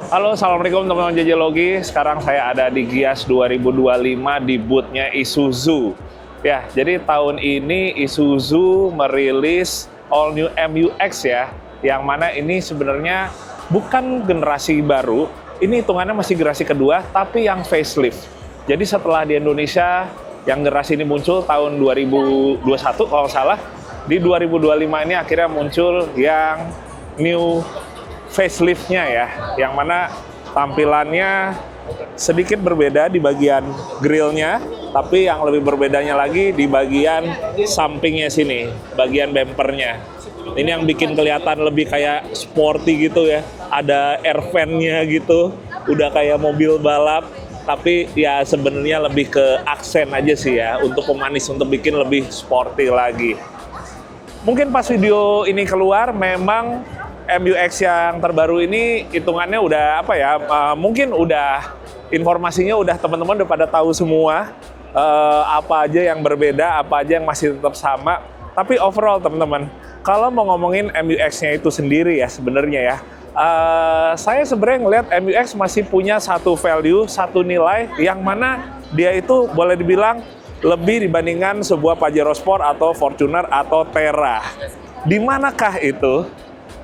Halo, assalamualaikum teman-teman JJ Logi. Sekarang saya ada di Gias 2025 di booth-nya Isuzu. Ya, jadi tahun ini Isuzu merilis all new MU-X ya, yang mana ini sebenarnya bukan generasi baru, ini hitungannya masih generasi kedua, tapi yang facelift. Jadi setelah di Indonesia yang generasi ini muncul tahun 2021 kalau salah, di 2025 ini akhirnya muncul yang new facelift-nya ya, yang mana tampilannya sedikit berbeda di bagian grillnya, tapi yang lebih berbedanya lagi di bagian sampingnya sini, bagian bempernya. Ini yang bikin kelihatan lebih kayak sporty gitu ya, ada air fan-nya gitu, udah kayak mobil balap, tapi ya sebenarnya lebih ke aksen aja sih ya, untuk pemanis, untuk bikin lebih sporty lagi. Mungkin pas video ini keluar, memang MU-X yang terbaru ini hitungannya udah apa ya, mungkin udah informasinya udah teman-teman udah pada tahu semua, apa aja yang berbeda, apa aja yang masih tetap sama. Tapi overall teman-teman, kalau mau ngomongin MU-X-nya itu sendiri ya sebenarnya ya, saya sebenarnya ngelihat MU-X masih punya satu value, satu nilai yang mana dia itu boleh dibilang lebih dibandingkan sebuah Pajero Sport atau Fortuner atau Terra. Di manakah itu?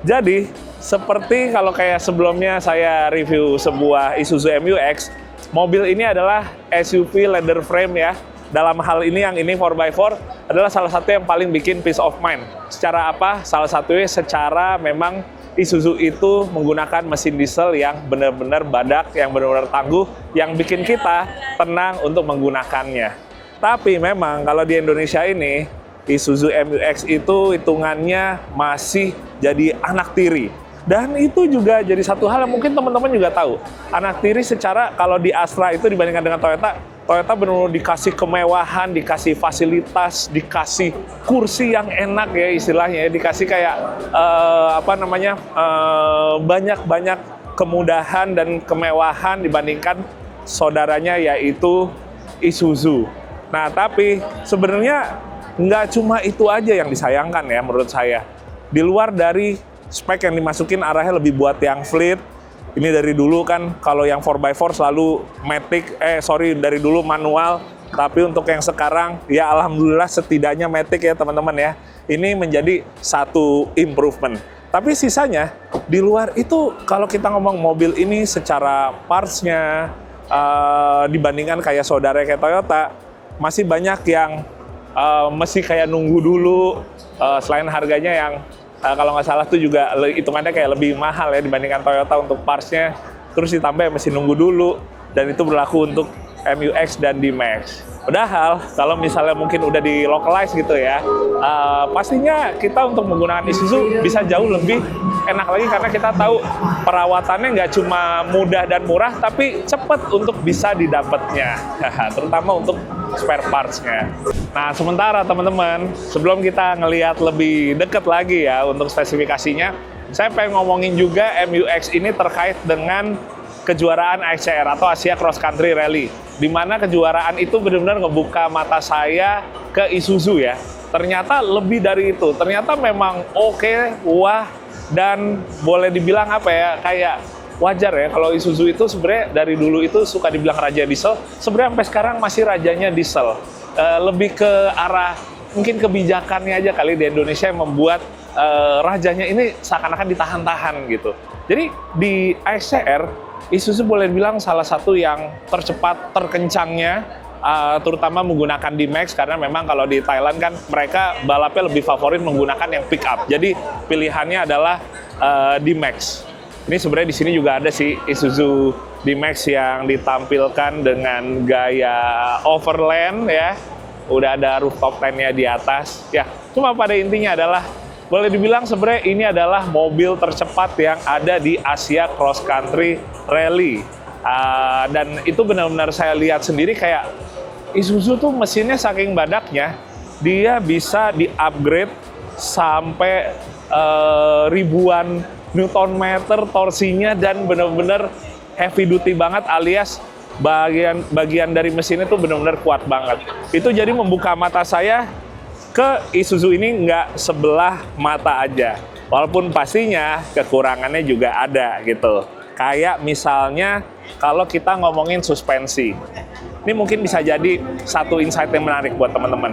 Jadi, seperti kalau kayak sebelumnya saya review sebuah Isuzu MU-X, mobil ini adalah SUV leather frame ya. Dalam hal ini, yang ini 4x4 adalah salah satu yang paling bikin peace of mind. Secara apa? Salah satunya secara memang Isuzu itu menggunakan mesin diesel yang benar-benar badak, yang benar-benar tangguh, yang bikin kita tenang untuk menggunakannya. Tapi memang kalau di Indonesia ini, Isuzu MU-X itu hitungannya masih jadi anak tiri. Dan itu juga jadi satu hal yang mungkin teman-teman juga tahu. Anak tiri secara kalau di Astra itu dibandingkan dengan Toyota, Toyota benar-benar dikasih kemewahan, dikasih fasilitas, dikasih kursi yang enak ya istilahnya, dikasih kayak banyak-banyak kemudahan dan kemewahan dibandingkan saudaranya yaitu Isuzu. Nah, tapi sebenarnya nggak cuma itu aja yang disayangkan ya menurut saya. Di luar dari spek yang dimasukin arahnya lebih buat yang fleet. Ini dari dulu kan kalau yang 4x4 selalu matic, dari dulu manual. Tapi untuk yang sekarang ya alhamdulillah setidaknya matic ya teman-teman ya. Ini menjadi satu improvement. Tapi sisanya di luar itu kalau kita ngomong mobil ini secara parts-nya dibandingkan kayak saudara kayak Toyota, masih banyak yang mesti kayak nunggu dulu, selain harganya yang kalau nggak salah tuh juga hitungannya kayak lebih mahal ya dibandingkan Toyota untuk parts-nya, terus ditambah mesti nunggu dulu, dan itu berlaku untuk MU-X dan D-Max. Padahal kalau misalnya mungkin udah di localize gitu ya, pastinya kita untuk menggunakan Isuzu bisa jauh lebih enak lagi karena kita tahu perawatannya nggak cuma mudah dan murah, tapi cepat untuk bisa didapatnya, terutama untuk spare parts-nya. Nah, sementara teman-teman, sebelum kita ngelihat lebih dekat lagi ya untuk spesifikasinya, saya pengen ngomongin juga MU-X ini terkait dengan kejuaraan ACR atau Asia Cross Country Rally, di mana kejuaraan itu benar-benar ngebuka mata saya ke Isuzu ya. Ternyata lebih dari itu, ternyata memang oke, wah, dan boleh dibilang apa ya, kayak wajar ya kalau Isuzu itu sebenarnya dari dulu itu suka dibilang raja diesel, sebenarnya sampai sekarang masih rajanya diesel. Lebih ke arah mungkin kebijakannya aja kali di Indonesia yang membuat rajanya ini seakan-akan ditahan-tahan gitu. Jadi di ACR Isuzu boleh dibilang salah satu yang tercepat, terkencangnya, terutama menggunakan D-Max, karena memang kalau di Thailand kan mereka balapnya lebih favorit menggunakan yang pick up. Jadi pilihannya adalah D-Max. Ini sebenarnya di sini juga ada sih Isuzu D-Max yang ditampilkan dengan gaya overland ya. Udah ada rooftop tent-nya di atas. Ya, cuma pada intinya adalah boleh dibilang sebenarnya ini adalah mobil tercepat yang ada di Asia Cross Country Rally. Dan itu benar-benar saya lihat sendiri kayak Isuzu tuh mesinnya saking badaknya, dia bisa di-upgrade sampai ribuan Newton meter torsinya dan benar-benar heavy duty banget, alias bagian dari mesinnya tuh benar-benar kuat banget. Itu jadi membuka mata saya ke Isuzu ini nggak sebelah mata aja. Walaupun pastinya kekurangannya juga ada gitu. Kayak misalnya kalau kita ngomongin suspensi. Ini mungkin bisa jadi satu insight yang menarik buat teman-teman.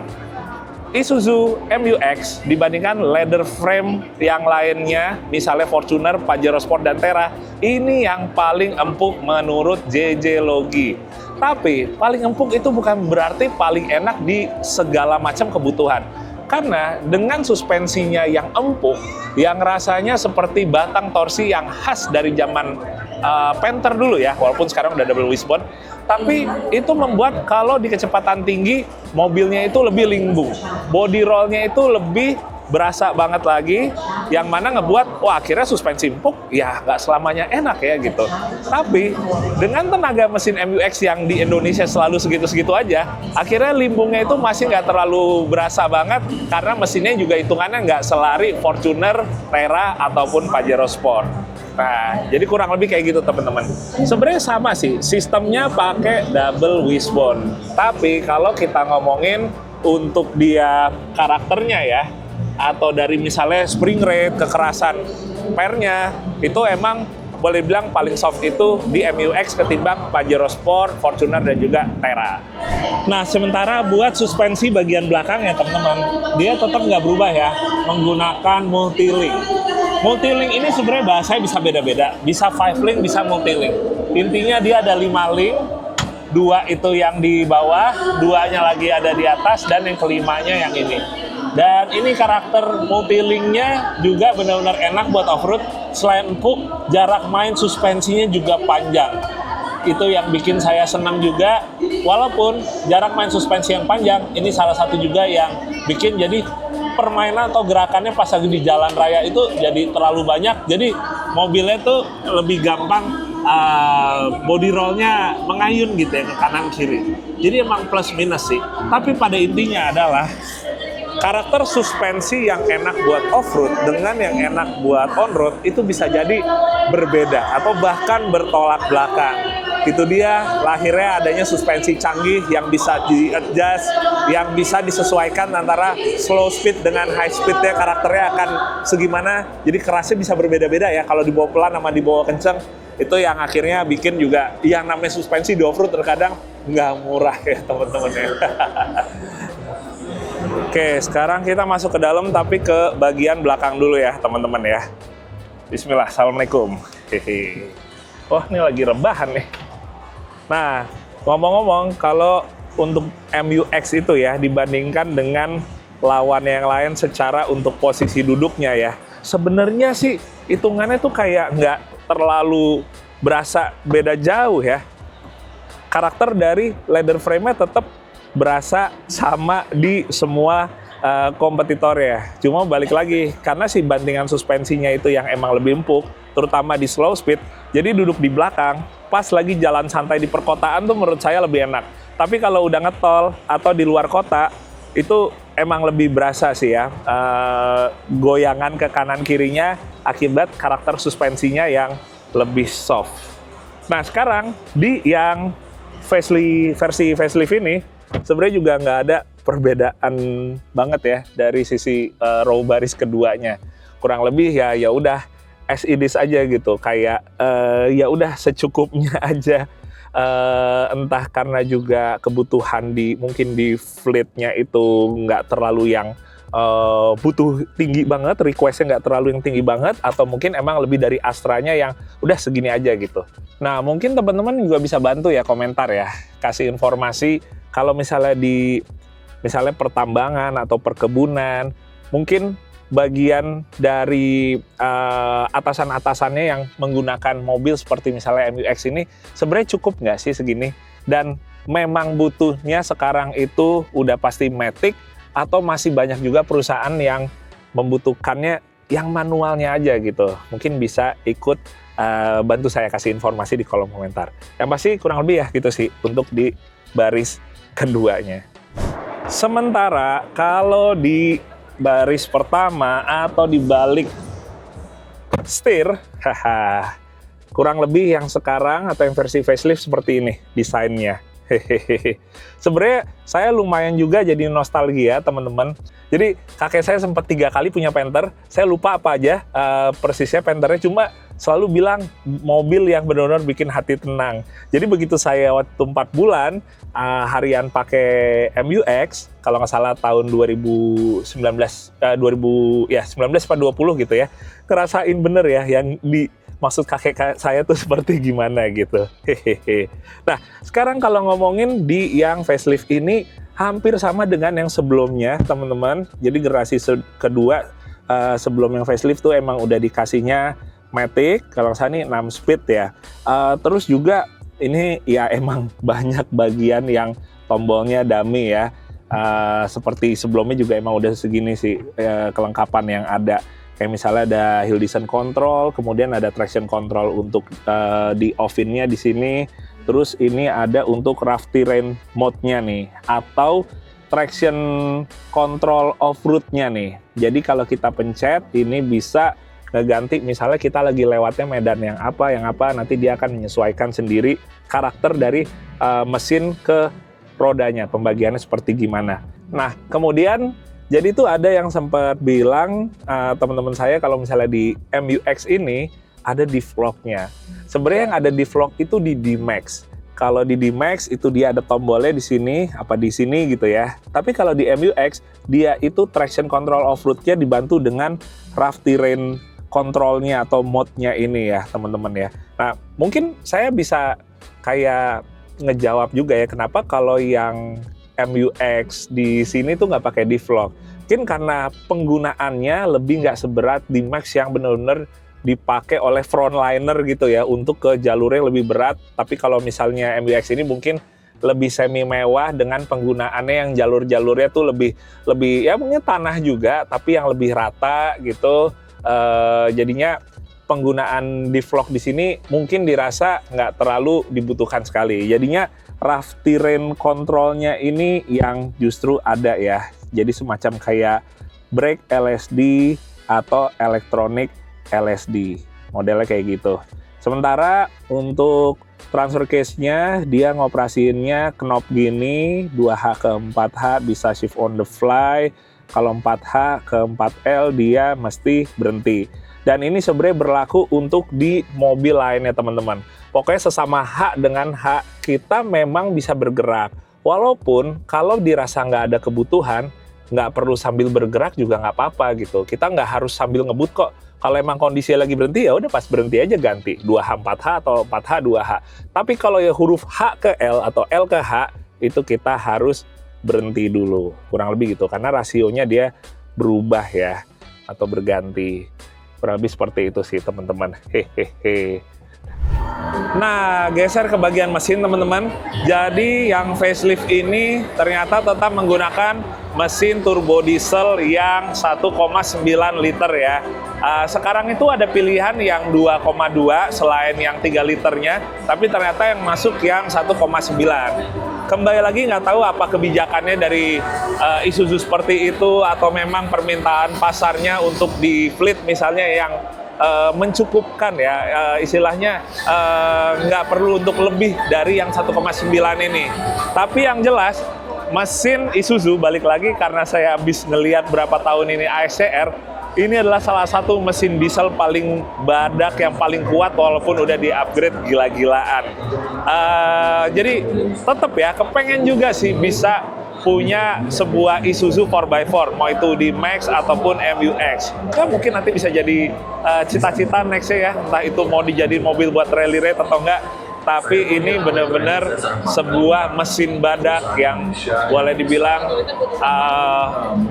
Isuzu MU-X dibandingkan leather frame yang lainnya, misalnya Fortuner, Pajero Sport, dan Terra, ini yang paling empuk menurut JJ Logi. Tapi paling empuk itu bukan berarti paling enak di segala macam kebutuhan. Karena dengan suspensinya yang empuk, yang rasanya seperti batang torsi yang khas dari zaman Panther dulu ya, walaupun sekarang udah double wishbone, tapi itu membuat kalau di kecepatan tinggi, mobilnya itu lebih limbung. Body roll-nya itu lebih berasa banget lagi, yang mana ngebuat, wah akhirnya suspensi empuk, ya nggak selamanya enak ya gitu. Tapi dengan tenaga mesin MU-X yang di Indonesia selalu segitu-segitu aja, akhirnya limbungnya itu masih nggak terlalu berasa banget, karena mesinnya juga hitungannya nggak selari Fortuner, Terra, ataupun Pajero Sport. Nah, jadi kurang lebih kayak gitu teman-teman. Sebenarnya sama sih, sistemnya pakai double wishbone. Tapi kalau kita ngomongin untuk dia karakternya ya, atau dari misalnya spring rate, kekerasan pernya, itu emang boleh bilang paling soft itu di MU-X ketimbang Pajero Sport, Fortuner, dan juga Terra. Nah, sementara buat suspensi bagian belakang ya teman-teman, dia tetap nggak berubah ya, menggunakan multi-link. Multi-link ini sebenarnya bahasanya bisa beda-beda, bisa 5-link, bisa multi-link. Intinya dia ada 5 link, 2 itu yang di bawah, 2-nya lagi ada di atas, dan yang kelimanya yang ini. Dan ini karakter multi-link-nya juga benar-benar enak buat off-road. Selain empuk, jarak main suspensinya juga panjang. Itu yang bikin saya senang juga. Walaupun jarak main suspensi yang panjang, ini salah satu juga yang bikin jadi permainan atau gerakannya pas lagi di jalan raya itu jadi terlalu banyak. Jadi mobilnya tuh lebih gampang body roll-nya mengayun gitu ya ke kanan kiri. Jadi emang plus minus sih. Tapi pada intinya adalah karakter suspensi yang enak buat off-road dengan yang enak buat on-road itu bisa jadi berbeda atau bahkan bertolak belakang. Itu dia lahirnya adanya suspensi canggih yang bisa di-adjust, yang bisa disesuaikan antara slow speed dengan high speed-nya, karakternya akan segimana. Jadi kerasnya bisa berbeda-beda ya, kalau dibawa pelan sama dibawa kenceng. Itu yang akhirnya bikin juga yang namanya suspensi di off-road terkadang nggak murah ya teman-teman ya. Oke, sekarang kita masuk ke dalam tapi ke bagian belakang dulu ya teman-teman ya. Bismillah, assalamualaikum. Hehe. Wah, ini lagi rebahan nih. Nah, ngomong-ngomong, kalau untuk MU-X itu ya dibandingkan dengan lawan yang lain secara untuk posisi duduknya ya, sebenarnya sih hitungannya tuh kayak nggak terlalu berasa beda jauh ya. Karakter dari leather frame-nya tetap berasa sama di semua kompetitor ya. Cuma balik lagi, karena si bantingan suspensinya itu yang emang lebih empuk, terutama di slow speed, jadi duduk di belakang, pas lagi jalan santai di perkotaan tuh menurut saya lebih enak. Tapi kalau udah ngetol atau di luar kota, itu emang lebih berasa sih ya, goyangan ke kanan kirinya akibat karakter suspensinya yang lebih soft. Nah sekarang di yang versi facelift ini, sebenarnya juga nggak ada perbedaan banget ya dari sisi row baris keduanya. Kurang lebih ya udah as it is aja gitu, kayak ya udah secukupnya aja. Entah karena juga kebutuhan mungkin di fleetnya itu nggak terlalu yang butuh tinggi banget, requestnya nggak terlalu yang tinggi banget, atau mungkin emang lebih dari Astranya yang udah segini aja gitu. Nah mungkin teman-teman juga bisa bantu ya komentar ya, kasih informasi kalau misalnya misalnya pertambangan atau perkebunan, mungkin bagian dari atasan-atasannya yang menggunakan mobil seperti misalnya MU-X ini sebenarnya cukup nggak sih segini? Dan memang butuhnya sekarang itu udah pasti matic, atau masih banyak juga perusahaan yang membutuhkannya yang manualnya aja gitu. Mungkin bisa ikut bantu saya kasih informasi di kolom komentar. Yang pasti kurang lebih ya gitu sih untuk di baris keduanya. Sementara kalau di baris pertama atau di balik setir, kurang lebih yang sekarang atau yang versi facelift seperti ini desainnya. Hehehe. Sebenarnya saya lumayan juga jadi nostalgia teman-teman. Jadi kakek saya sempat 3 kali punya Panther. Saya lupa apa aja persisnya Panthernya, cuma selalu bilang mobil yang benar-benar bikin hati tenang. Jadi begitu saya waktu 4 bulan harian pakai MUX, kalau nggak salah tahun 2019 atau 20 gitu ya, ngerasain bener ya yang maksud kakek saya tuh seperti gimana gitu. Hehehe. Nah, sekarang kalau ngomongin di yang facelift ini hampir sama dengan yang sebelumnya, teman-teman. Jadi generasi kedua sebelum yang facelift tuh emang udah dikasihnya Matic, kalau saya nih 6 speed ya. Terus juga ini ya emang banyak bagian yang tombolnya dummy ya. Seperti sebelumnya juga emang udah segini sih kelengkapan yang ada. Kayak misalnya ada hill descent control, kemudian ada traction control untuk di off-in-nya di sini. Terus ini ada untuk rough terrain mode-nya nih, atau traction control off-road-nya nih. Jadi kalau kita pencet, ini bisa ngeganti misalnya kita lagi lewatnya medan yang apa, nanti dia akan menyesuaikan sendiri karakter dari mesin ke rodanya, pembagiannya seperti gimana. Nah, kemudian jadi itu ada yang sempat bilang teman-teman saya kalau misalnya di MUX ini ada diff lock-nya. Sebenarnya yang ada diff lock itu di D-Max. Kalau di D-Max itu dia ada tombolnya di sini, apa di sini gitu ya. Tapi kalau di MUX dia itu traction control off-road-nya dibantu dengan rough terrain control-nya atau mode-nya ini ya teman-teman ya. Nah mungkin saya bisa kayak ngejawab juga ya kenapa kalau yang MUX di sini tuh nggak pakai diff lock. Mungkin karena penggunaannya lebih nggak seberat di Max yang benar-benar dipakai oleh frontliner gitu ya untuk ke jalur yang lebih berat. Tapi kalau misalnya MUX ini mungkin lebih semi mewah dengan penggunaannya yang jalur-jalurnya tuh lebih ya mungkin tanah juga tapi yang lebih rata gitu. Jadinya penggunaan diff lock di sini mungkin dirasa nggak terlalu dibutuhkan sekali. Jadinya rough terrain controlnya ini yang justru ada ya. Jadi semacam kayak brake LSD atau electronic LSD. Modelnya kayak gitu. Sementara untuk transfer case-nya dia ngoperasiinnya knob gini 2H ke 4H bisa shift on the fly. Kalau 4H ke 4L dia mesti berhenti. Dan ini sebenarnya berlaku untuk di mobil lainnya teman-teman. Pokoknya sesama H dengan H kita memang bisa bergerak. Walaupun kalau dirasa nggak ada kebutuhan, nggak perlu sambil bergerak juga nggak apa-apa gitu. Kita nggak harus sambil ngebut kok. Kalau emang kondisinya lagi berhenti ya udah pas berhenti aja ganti 2H 4H atau 4H 2H. Tapi kalau ya huruf H ke L atau L ke H itu kita harus berhenti dulu. Kurang lebih gitu karena rasionya dia berubah ya atau berganti. Kurang lebih seperti itu sih teman-teman. Hehehe. Nah, geser ke bagian mesin teman-teman. Jadi yang facelift ini ternyata tetap menggunakan mesin turbo diesel yang 1,9 liter ya. Sekarang itu ada pilihan yang 2,2 selain yang 3 liternya, tapi ternyata yang masuk yang 1,9. Kembali lagi nggak tahu apa kebijakannya dari Isuzu seperti itu atau memang permintaan pasarnya untuk di fleet misalnya yang mencukupkan ya, istilahnya nggak perlu untuk lebih dari yang 1,9 ini. Tapi yang jelas mesin Isuzu balik lagi karena saya habis ngelihat berapa tahun ini ASCR, ini adalah salah satu mesin diesel paling badak yang paling kuat walaupun udah di-upgrade gila-gilaan. Jadi tetap ya kepengen juga sih bisa punya sebuah Isuzu 4x4, mau itu di Max ataupun MUX. Kan mungkin nanti bisa jadi cita-cita nextnya ya, entah itu mau dijadiin mobil buat rally race atau enggak. Tapi ini benar-benar sebuah mesin badak yang boleh dibilang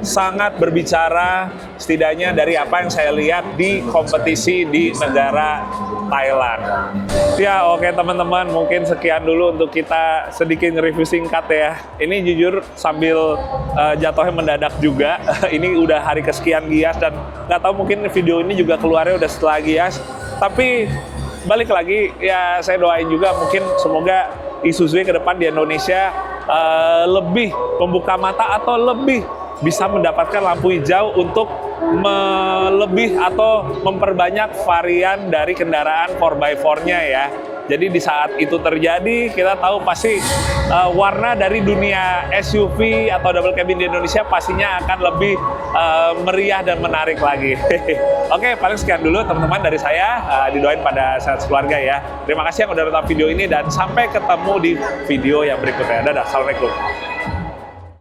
sangat berbicara setidaknya dari apa yang saya lihat di kompetisi di negara Thailand. Ya oke teman-teman, mungkin sekian dulu untuk kita sedikit review singkat ya. Ini jujur sambil jatuhnya mendadak juga. Ini udah hari kesekian Gias dan nggak tahu mungkin video ini juga keluarnya udah setelah Gias. Tapi balik lagi ya saya doain juga mungkin semoga Isuzu ke depan di Indonesia lebih membuka mata atau lebih bisa mendapatkan lampu hijau untuk lebih atau memperbanyak varian dari kendaraan 4x4-nya ya. Jadi di saat itu terjadi, kita tahu pasti warna dari dunia SUV atau double cabin di Indonesia pastinya akan lebih meriah dan menarik lagi. Oke, paling sekian dulu teman-teman dari saya. Didoain pada sehat keluarga ya. Terima kasih yang udah nonton video ini dan sampai ketemu di video yang berikutnya. Dadah, assalamualaikum.